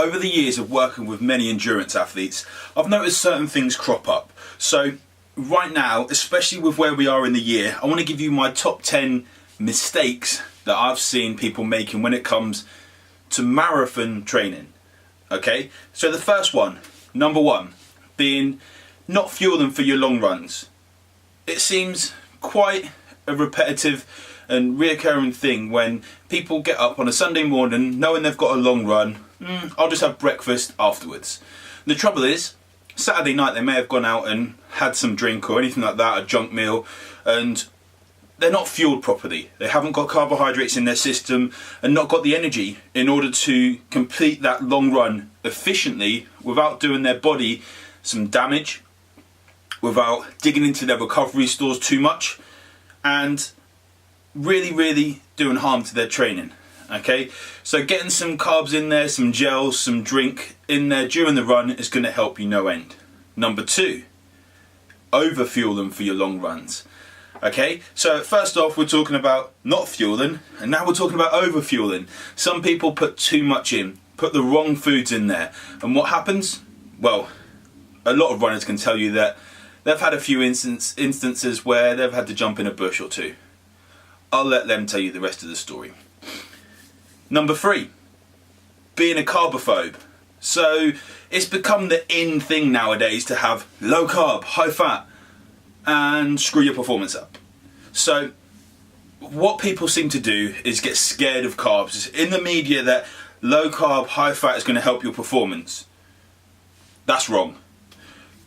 over the years of working with many endurance athletes, I've noticed certain things crop up. So right now, especially with where we are in the year, I want to give you my top 10 mistakes that I've seen people making when it comes to marathon training. Okay, so the first one, number one, being not fueling for your long runs. It seems quite a repetitive and reoccurring thing when people get up on a Sunday morning knowing they've got a long run. I'll just have breakfast afterwards. The trouble is, Saturday night they may have gone out and had some drink or anything like that, a junk meal, and they're not fueled properly. They haven't got carbohydrates in their system and not got the energy in order to complete that long run efficiently without doing their body some damage, without digging into their recovery stores too much, and really doing harm to their training. Okay, so getting some carbs in there, some gels, some drink in there during the run is going to help you no end. Number two, over fuel them for your long runs. Okay, so first off we're talking about not fueling, and now we're talking about over fueling. Some people put too much in, put the wrong foods in there, and what happens? Well, a lot of runners can tell you that they've had a few instances where they've had to jump in a bush or two. I'll let them tell you the rest of the story. Number three, being a carbophobe. So it's become the in thing nowadays to have low carb, high fat, and screw your performance up. So what people seem to do is get scared of carbs. In the media that low carb, high fat is going to help your performance. That's wrong.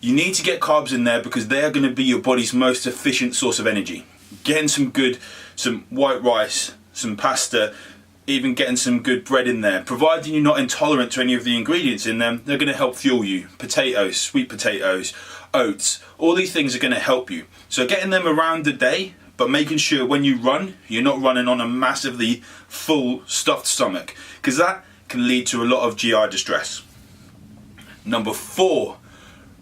You need to get carbs in there because they are going to be your body's most efficient source of energy. Getting some white rice, some pasta, even getting some good bread in there, providing you're not intolerant to any of the ingredients in them, they're going to help fuel you. Potatoes, sweet potatoes, oats, all these things are going to help you. So getting them around the day, but making sure when you run, you're not running on a massively full stuffed stomach, because that can lead to a lot of GI distress. Number four,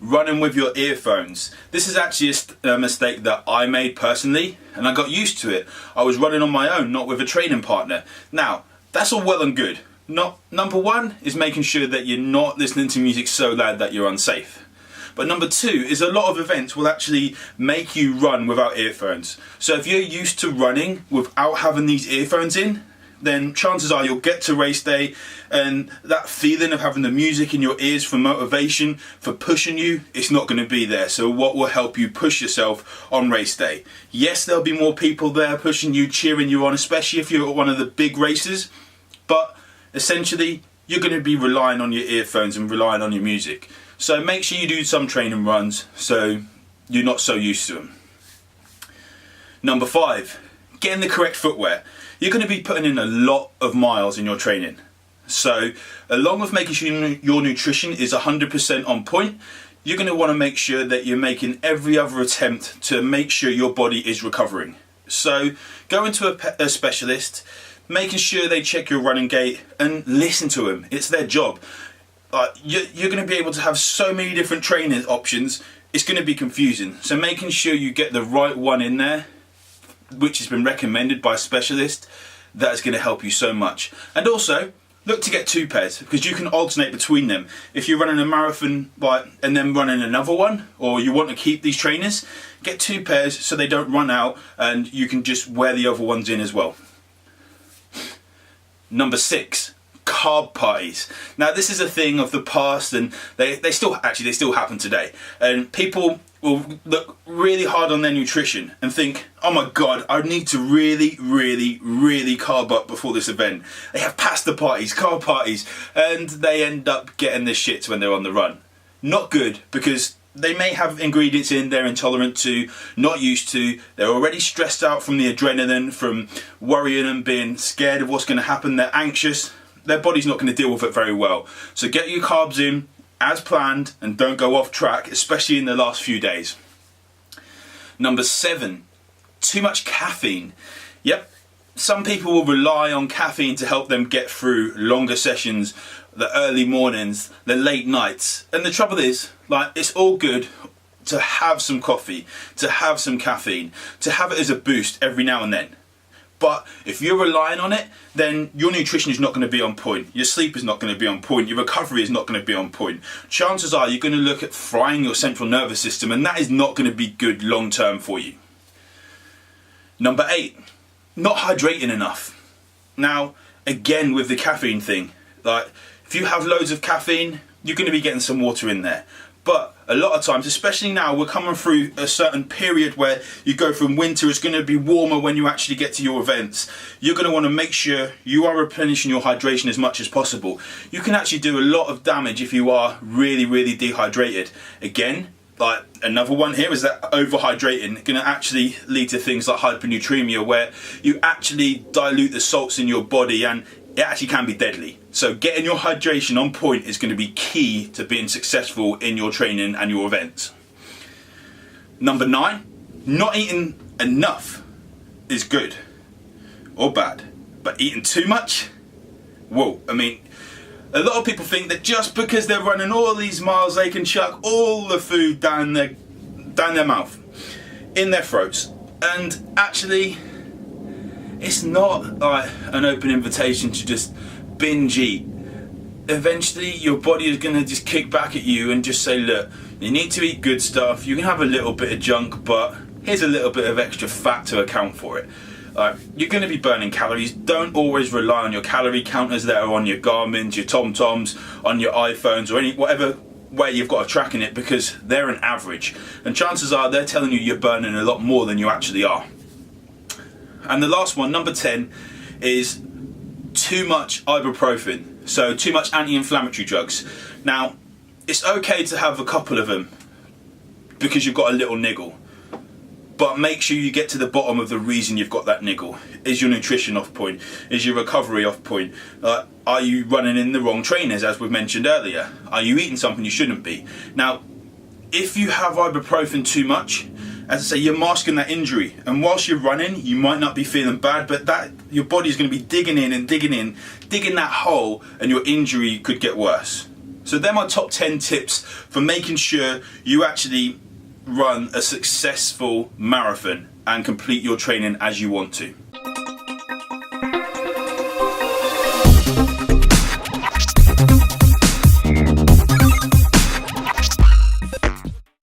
running with your earphones. This is actually a mistake that I made personally, and I got used to it. I was running on my own, not with a training partner. Now, that's all well and good. Number one is making sure that you're not listening to music so loud that you're unsafe. But number two is a lot of events will actually make you run without earphones. So if you're used to running without having these earphones in, then chances are you'll get to race day and that feeling of having the music in your ears for motivation, for pushing you, it's not going to be there. So what will help you push yourself on race day? Yes, there'll be more people there pushing you, cheering you on, especially if you're at one of the big races, but essentially you're going to be relying on your earphones and relying on your music. So make sure you do some training runs so you're not so used to them. Number five, getting the correct footwear. You're going to be putting in a lot of miles in your training. So along with making sure your nutrition is 100% on point, you're going to want to make sure that you're making every other attempt to make sure your body is recovering. So going to a specialist, making sure they check your running gait and listen to them. It's their job. You're going to be able to have so many different training options, it's going to be confusing. So making sure you get the right one in there, which has been recommended by a specialist, that is going to help you so much. And also, look to get two pairs, because you can alternate between them. If you're running a marathon and then running another one, or you want to keep these trainers, get two pairs so they don't run out and you can just wear the other ones in as well. Number six, carb parties. Now this is a thing of the past, and they still happen today, and people will look really hard on their nutrition and think, oh my god, I need to really carb up before this event. They have pasta parties, carb parties, and they end up getting the shits when they're on the run. Not good, because they may have ingredients in they're intolerant to, not used to, they're already stressed out from the adrenaline, from worrying and being scared of what's going to happen, they're anxious, their body's not going to deal with it very well. So get your carbs in as planned and don't go off track, especially in the last few days. Number seven, too much caffeine. Yep, some people will rely on caffeine to help them get through longer sessions, the early mornings, the late nights. And the trouble is, it's all good to have some coffee, to have some caffeine, to have it as a boost every now and then. But if you're relying on it, then your nutrition is not going to be on point. Your sleep is not going to be on point. Your recovery is not going to be on point. Chances are you're going to look at frying your central nervous system, and that is not going to be good long term for you. Number 8, not hydrating enough. Now, again, with the caffeine thing, like if you have loads of caffeine, you're going to be getting some water in there. But a lot of times, especially now, we're coming through a certain period where you go from winter, it's going to be warmer when you actually get to your events. You're going to want to make sure you are replenishing your hydration as much as possible. You can actually do a lot of damage if you are really, really dehydrated. Again, like another one here is that overhydrating going to actually lead to things like hypernatremia, where you actually dilute the salts in your body, and it actually can be deadly. So getting your hydration on point is going to be key to being successful in your training and your events. Number 9, not eating enough is good or bad, but eating too much, whoa. I mean, a lot of people think that just because they're running all these miles, they can chuck all the food down their mouth, in their throats. And actually, it's not like an open invitation to just binge eat. Eventually your body is going to just kick back at you and just say, look, you need to eat good stuff. You can have a little bit of junk, but here's a little bit of extra fat to account for it. You're going to be burning calories. Don't always rely on your calorie counters that are on your Garmin's, your TomToms, on your iPhones, or whatever way you've got a track in it, because they're an average. And chances are they're telling you you're burning a lot more than you actually are. And the last one, number 10, is too much ibuprofen. So too much anti-inflammatory drugs. Now, it's okay to have a couple of them because you've got a little niggle. But make sure you get to the bottom of the reason you've got that niggle. Is your nutrition off point? Is your recovery off point? Are you running in the wrong trainers, as we've mentioned earlier? Are you eating something you shouldn't be? Now, if you have ibuprofen too much, as I say, you're masking that injury. And whilst you're running, you might not be feeling bad, but that your body's going to be digging that hole, and your injury could get worse. So they're my top 10 tips for making sure you actually run a successful marathon and complete your training as you want to.